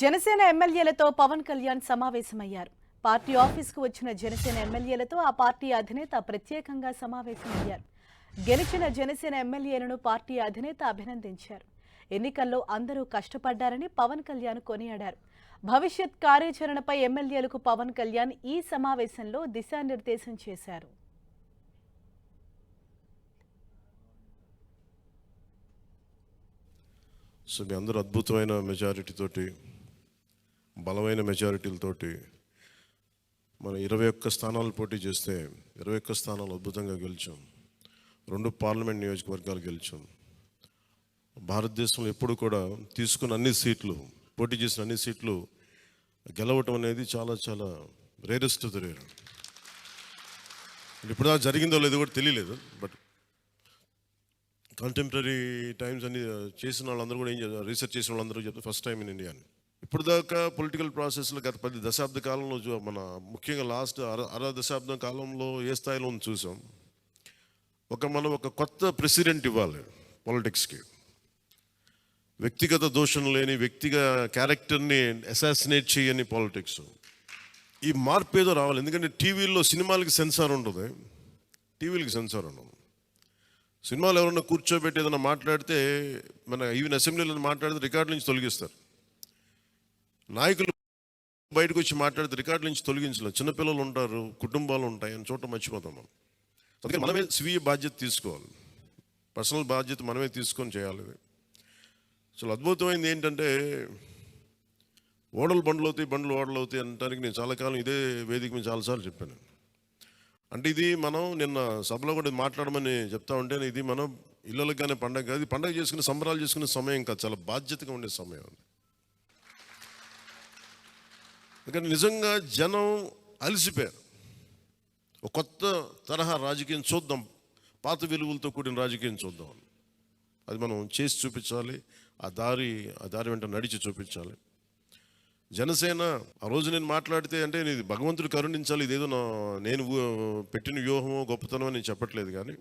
జనసేన ఎమ్మెల్యేలతో పవన్ కళ్యాణ్ సమావేశమయ్యారు. పార్టీ ఆఫీస్కు వచ్చిన జనసేన ఎమ్మెల్యేలతో ఆ పార్టీ అధినేత ప్రత్యేకంగా సమావేశమయ్యారు. గెలిచిన జనసేన ఎమ్మెల్యేలను పార్టీ అధినేత అభినందించారు. ఎన్నికల్లో అందరూ కష్టపడ్డారని పవన్ కళ్యాణ్ కొనియాడారు. భవిష్యత్ కార్యాచరణపై ఎమ్మెల్యేలకు పవన్ కళ్యాణ్ ఈ సమావేశంలో దిశానిర్దేశం చేశారు. సో మీ అందరూ అద్భుతమైన మెజారిటీ తోటి, బలమైన మెజారిటీలతోటి మనం 21 స్థానాలు పోటీ చేస్తే 21 స్థానాలు అద్భుతంగా గెలిచాం. 2 పార్లమెంట్ నియోజకవర్గాలు గెలిచాం. భారతదేశంలో ఎప్పుడు కూడా తీసుకున్న అన్ని సీట్లు, పోటీ చేసిన అన్ని సీట్లు గెలవటం అనేది చాలా చాలా రేరెస్ట్ ఆఫ్ ద రేర్. ఇప్పుడు దాకా జరిగిందో లేదో కూడా తెలియలేదు. బట్ కంటెంపరీ టైమ్స్ అన్ని చేసిన వాళ్ళందరూ కూడా ఏం చేస్తారు, రీసెర్చ్ చేసిన వాళ్ళందరూ చెప్తారు ఫస్ట్ టైం ఇన్ ఇండియా అని. ఇప్పుడు దాకా పొలిటికల్ ప్రాసెస్లో గత 10 దశాబ్ద కాలంలో మన ముఖ్యంగా లాస్ట్ అర దశాబ్దం కాలంలో ఏ స్థాయిలో ఉంది చూసాం. మనం ఒక కొత్త ప్రెసిడెంట్ ఇవ్వాలి పాలిటిక్స్కి. వ్యక్తిగత దోషం లేని, వ్యక్తిగత క్యారెక్టర్ని అసాసినేట్ చేయని పాలిటిక్స్. ఈ మార్పు ఏదో రావాలి. ఎందుకంటే టీవీల్లో సినిమాలకి సెన్సార్ ఉంటుంది, టీవీలకి సెన్సార్ ఉండదు. సినిమాలు ఎవరన్నా కూర్చోబెట్టి ఏదైనా మాట్లాడితే, మన ఈవెన్ అసెంబ్లీలో మాట్లాడితే రికార్డు నుంచి తొలగిస్తారు. నాయకులు బయటకు వచ్చి మాట్లాడితే రికార్డు నుంచి తొలగించలేదు. చిన్నపిల్లలు ఉంటారు, కుటుంబాలు ఉంటాయి అని చోట మర్చిపోతాం మనం. అందుకని మనమే స్వీయ బాధ్యత తీసుకోవాలి, పర్సనల్ బాధ్యత మనమే తీసుకొని చేయాలి. అసలు అద్భుతమైంది ఏంటంటే, ఓడలు బండ్లు అవుతాయి, బండ్లు ఓడలు అవుతాయి అనడానికి నేను చాలా కాలం ఇదే వేదిక మీద చాలాసార్లు చెప్పాను. అంటే ఇది మనం నిన్న సభలో కూడా మాట్లాడమని చెప్తా ఉంటే, ఇది మనం ఇళ్ళకి కానీ పండగ కాదు, పండగ చేసుకునే సంబరాలు చేసుకునే సమయం కాదు, చాలా బాధ్యతగా ఉండే సమయం. ఎందుకంటే నిజంగా జనం అలసిపోయారు. ఒక కొత్త తరహా రాజకీయం చూద్దాం, పాత విలువలతో కూడిన రాజకీయం చూద్దాం. అది మనం చేసి చూపించాలి, ఆ దారి వెంట నడిచి చూపించాలి. జనసేన ఆ రోజు నేను మాట్లాడితే, అంటే ఇది భగవంతుడు కరుణించాలి, ఇదేదో నేను పెట్టిన వ్యూహమో గొప్పతనమో నేను చెప్పట్లేదు. కానీ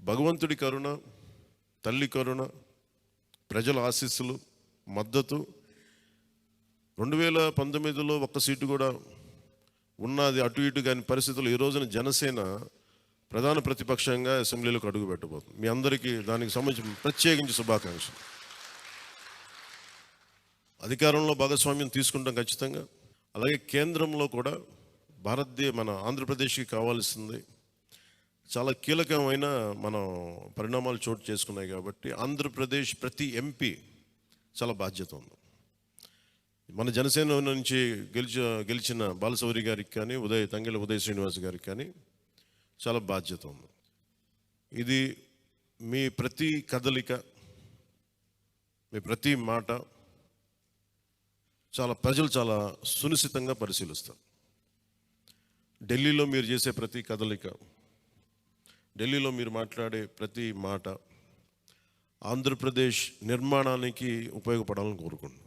భగవంతుడి కరుణ, తల్లి కరుణ, ప్రజల ఆశీస్సులు, మద్దతు. 2019లో ఒక్క సీటు కూడా ఉన్నది అటు ఇటు కాని పరిస్థితులు ఈ రోజున జనసేన ప్రధాన ప్రతిపక్షంగా అసెంబ్లీలోకి అడుగు పెట్టబోతుంది. మీ అందరికీ దానికి సంబంధించి ప్రత్యేకించి శుభాకాంక్షలు. అధికారంలో భాగస్వామ్యం తీసుకుంటాం ఖచ్చితంగా. అలాగే కేంద్రంలో కూడా మన ఆంధ్రప్రదేశ్కి కావాల్సింది చాలా కీలకమైన పరిణామాలు చోటు చేసుకున్నాయి. కాబట్టి ఆంధ్రప్రదేశ్ ప్రతి ఎంపీ చాలా బాధ్యత ఉంది. మన జనసేన నుంచి గెలిచిన బాలశౌరి గారికి కానీ, తంగెళ్ళ ఉదయ్ శ్రీనివాస్ గారికి కానీ చాలా బాధ్యత ఉంది. ఇది మీ ప్రతి కదలిక, మీ ప్రతి మాట ప్రజలు చాలా సునిశ్చితంగా పరిశీలిస్తారు. ఢిల్లీలో మీరు చేసే ప్రతి కదలిక, ఢిల్లీలో మీరు మాట్లాడే ప్రతి మాట ఆంధ్రప్రదేశ్ నిర్మాణానికి ఉపయోగపడాలని కోరుకుంటున్నాను.